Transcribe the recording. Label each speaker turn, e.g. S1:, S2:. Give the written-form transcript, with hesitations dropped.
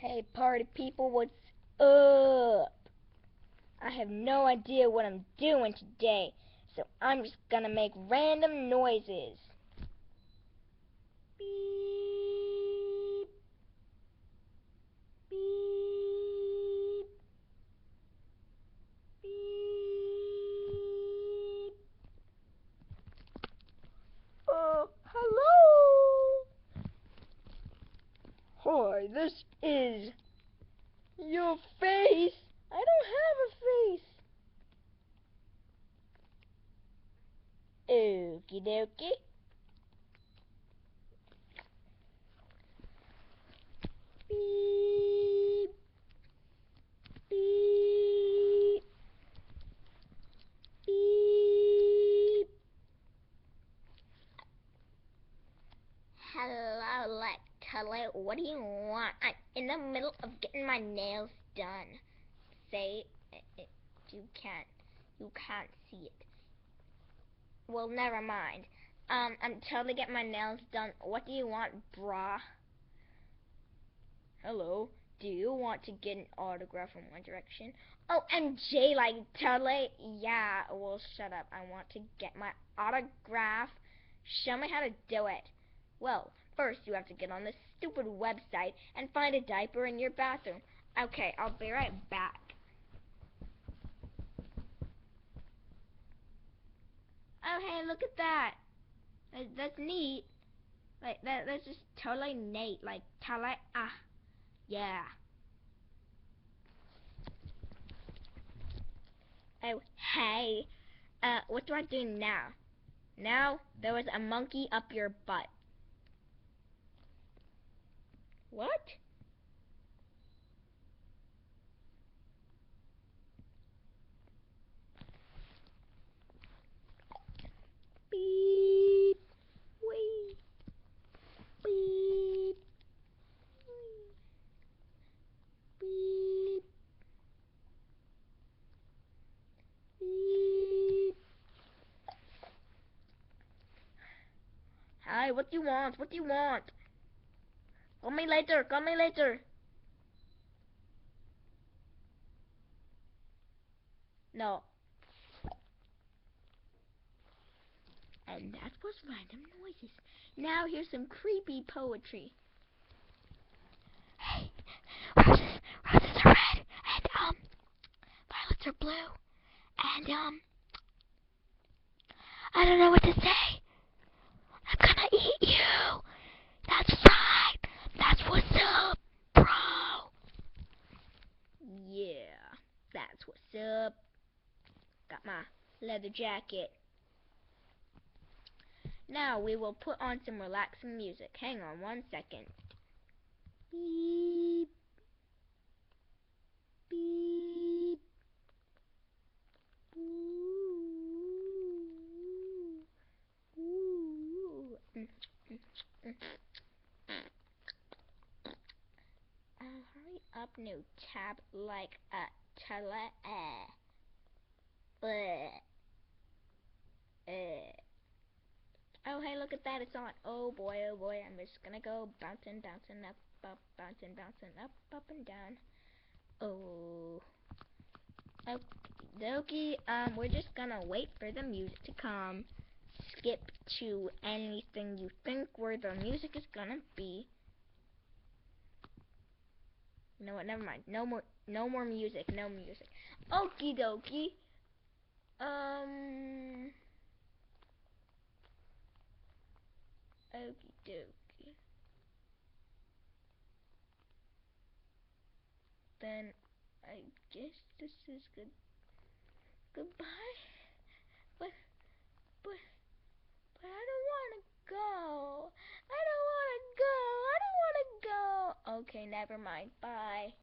S1: Hey party people, what's up? I have no idea what I'm doing today, so I'm just gonna make random noises. Beep, beep, beep. Hello? Hi, this is your face. I don't have a face. Okie dokie. Beep, beep, beep. Hello, hello, what do you want? I'm in the middle of getting my nails done. Say it, you can't see it. Well, never mind. I'm totally getting my nails done. What do you want, brah? Hello, do you want to get an autograph from One Direction? Oh, MJ, like, totally? Yeah, well, shut up. I want to get my autograph. Show me how to do it. Well, first you have to get on this stupid website and find a diaper in your bathroom. Okay, I'll be right back. Oh, hey, look at that. That's neat. Like, that's just totally neat. Like, totally, yeah. Oh, hey. What do I do now? Now, there was a monkey up your butt. What? Beep. Wee. Beep. Beep. Beep. Hi, what do you want? What do you want? Call me later. Call me later. No. And that was random noises. Now here's some creepy poetry. Hey, roses are red, and violets are blue, and I don't know what to say. I'm gonna eat you. That's right. That's what's up, bro. Yeah, that's what's up. Got my leather jacket. Now we will put on some relaxing music. Hang on 1 second. Beep. Beep. Ooh. Ooh. Hurry up, new tab like a tele. Oh, hey, look at that, it's on. Oh boy, I'm just gonna go bouncing, bouncing up, bouncing, bouncing up and down. Oh. Okie dokie, we're just gonna wait for the music to come. Skip to anything you think where the music is gonna be. You know what, never mind. No more music, no music. Okie dokie. Okie dokie. Then I guess this is good. Goodbye. But but I don't wanna go. I don't wanna go. I don't wanna go. Okay, never mind. Bye.